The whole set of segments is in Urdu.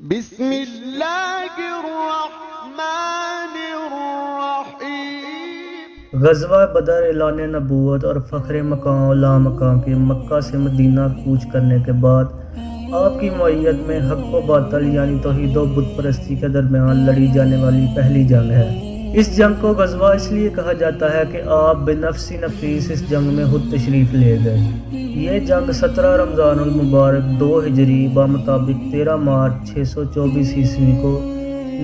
بسم اللہ الرحمن الرحیم۔ غزوہ بدر اعلان نبوت اور فخر مقام و لامقام کے مکہ سے مدینہ کوچ کرنے کے بعد آپ کی معیت میں حق و باطل یعنی توحید و بت پرستی کے درمیان لڑی جانے والی پہلی جنگ ہے۔ اس جنگ کو غزوہ اس لیے کہا جاتا ہے کہ آپ بنفس نفیس اس جنگ میں خود تشریف لے گئے۔ یہ جنگ 17 رمضان المبارک 2 ہجری بمطابق 13 مارچ 624 عیسوی کو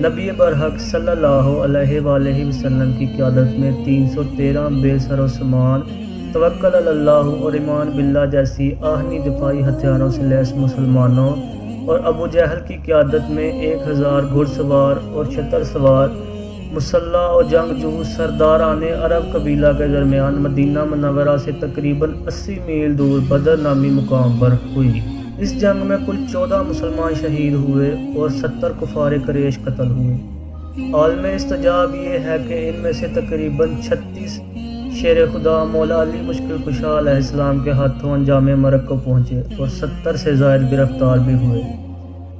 نبی برحق صلی اللہ علیہ وآلہ وسلم کی قیادت میں 313 بے سر و سامان توکل علی اللہ اور ایمان باللہ جیسی آہنی دفاعی ہتھیاروں سے لیس مسلمانوں اور ابو جہل کی قیادت میں 1000 گھڑ سوار اور چھتر سوار مسلح اور جنگجو سرداران عرب قبیلہ کے درمیان مدینہ منورہ سے تقریباً 80 میل دور بدر نامی مقام پر ہوئی۔ اس جنگ میں کل 14 مسلمان شہید ہوئے اور 70 کفار قریش قتل ہوئے۔ عالم استجاب یہ ہے کہ ان میں سے تقریباً 36 شیر خدا مولا علی مشکل کشا علیہ السلام کے ہاتھوں انجام مرگ کو پہنچے اور 70 سے زائد گرفتار بھی ہوئے،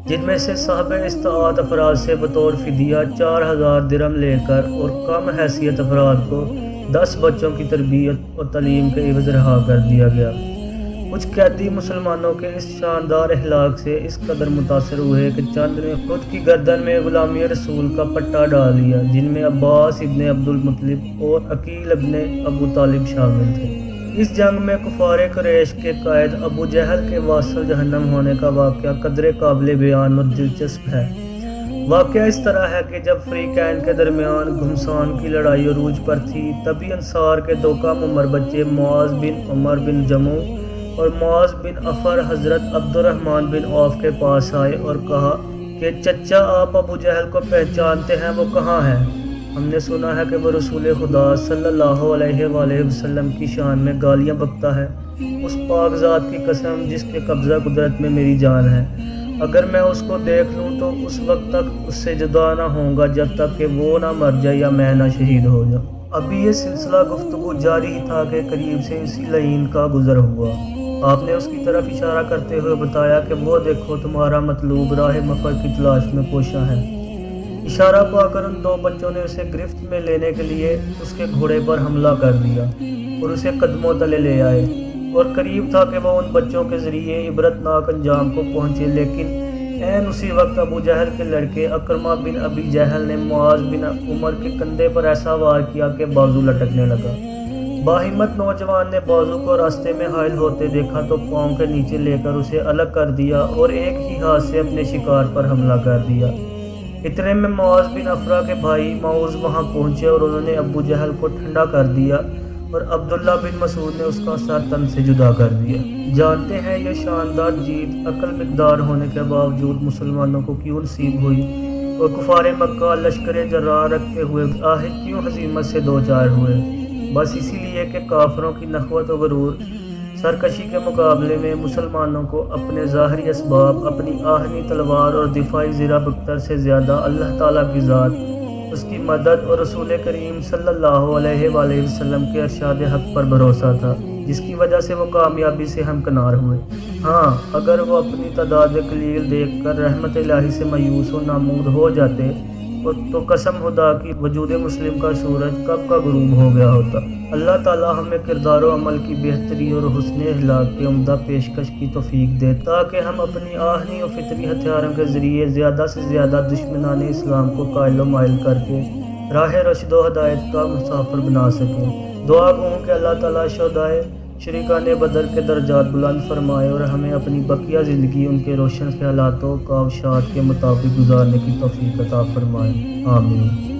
جن میں سے صاحب استطاعت افراد سے بطور فدیہ 4000 درہم لے کر اور کم حیثیت افراد کو 10 بچوں کی تربیت اور تعلیم کے عوض رہا کر دیا گیا۔ کچھ قیدی مسلمانوں کے اس شاندار اخلاق سے اس قدر متاثر ہوئے کہ چند نے خود کی گردن میں غلامی رسول کا پٹا ڈال لیا، جن میں عباس ابن عبد المطلب اور عقیل ابن ابو طالب شامل تھے۔ اس جنگ میں کفار قریش کے قائد ابو جہل کے واصل جہنم ہونے کا واقعہ قدر قابل بیان اور دلچسپ ہے۔ واقعہ اس طرح ہے کہ جب فریقین کے درمیان گھمسان کی لڑائی عروج پر تھی، تبھی انصار کے 2 کم عمر بچے معاذ بن عمر بن جموع اور معاذ بن عفر حضرت عبد الرحمن بن عوف کے پاس آئے اور کہا کہ چچا آپ ابو جہل کو پہچانتے ہیں، وہ کہاں ہے؟ ہم نے سنا ہے کہ وہ رسول خدا صلی اللہ علیہ وآلہ وسلم کی شان میں گالیاں بکتا ہے۔ اس پاک ذات کی قسم جس کے قبضہ قدرت میں میری جان ہے، اگر میں اس کو دیکھ لوں تو اس وقت تک اس سے جدا نہ ہوں گا جب تک کہ وہ نہ مر جائے یا میں نہ شہید ہو جاؤں۔ ابھی یہ سلسلہ گفتگو جاری ہی تھا کہ قریب سے اسی لعین کا گزر ہوا۔ آپ نے اس کی طرف اشارہ کرتے ہوئے بتایا کہ وہ دیکھو تمہارا مطلوب راہ مفر کی تلاش میں کوشاں ہے۔ اشارہ پا کر ان 2 بچوں نے اسے گرفت میں لینے کے لیے اس کے گھوڑے پر حملہ کر دیا اور اسے قدموں تلے لے آئے، اور قریب تھا کہ وہ ان بچوں کے ذریعے عبرتناک انجام کو پہنچے، لیکن عین اسی وقت ابو جہل کے لڑکے اکرمہ بن ابی جہل نے معاذ بن عمر کے کندھے پر ایسا وار کیا کہ بازو لٹکنے لگا۔ باہمت نوجوان نے بازو کو راستے میں حائل ہوتے دیکھا تو پاؤں کے نیچے لے کر اسے الگ کر دیا اور ایک ہی ہاتھ سے اپنے شکار پر حملہ کر دیا۔ اتنے میں معاذ بن عفرہ کے بھائی معوذ وہاں پہنچے اور انہوں نے ابو جہل کو ٹھنڈا کر دیا اور عبداللہ بن مسعود نے اس کا سر تن سے جدا کر دیا۔ جانتے ہیں یہ شاندار جیت عقل مقدار ہونے کے باوجود مسلمانوں کو کیوں نصیب ہوئی اور کفار مکہ لشکر جرار رکھتے ہوئے آخر کیوں ہزیمت سے دوچار ہوئے؟ بس اسی لیے کہ کافروں کی نخوت و غرور سرکشی کے مقابلے میں مسلمانوں کو اپنے ظاہری اسباب، اپنی آہنی تلوار اور دفاعی زرہ بختر سے زیادہ اللہ تعالیٰ کی ذات، اس کی مدد اور رسول کریم صلی اللہ علیہ وآلہ وسلم کے ارشاد حق پر بھروسہ تھا، جس کی وجہ سے وہ کامیابی سے ہمکنار ہوئے۔ ہاں، اگر وہ اپنی تعداد قلیل دیکھ کر رحمت الہی سے مایوس و نامود ہو جاتے تو قسم خدا کی وجود مسلم کا سورج کب کا غروب ہو گیا ہوتا۔ اللہ تعالیٰ ہمیں کردار و عمل کی بہتری اور حسن اخلاق کی عمدہ پیشکش کی توفیق دے تاکہ ہم اپنی آہنی و فطری ہتھیاروں کے ذریعے زیادہ سے زیادہ دشمنان اسلام کو قائل و مائل کر کے راہ رشد و ہدایت کا مسافر بنا سکیں۔ دعا گوں کہ اللہ تعالیٰ شہدائے شریکان بدر کے درجات بلند فرمائے اور ہمیں اپنی بقیہ زندگی ان کے روشن خیالات و کاوشات کے مطابق گزارنے کی توفیق عطا فرمائے۔ آمین۔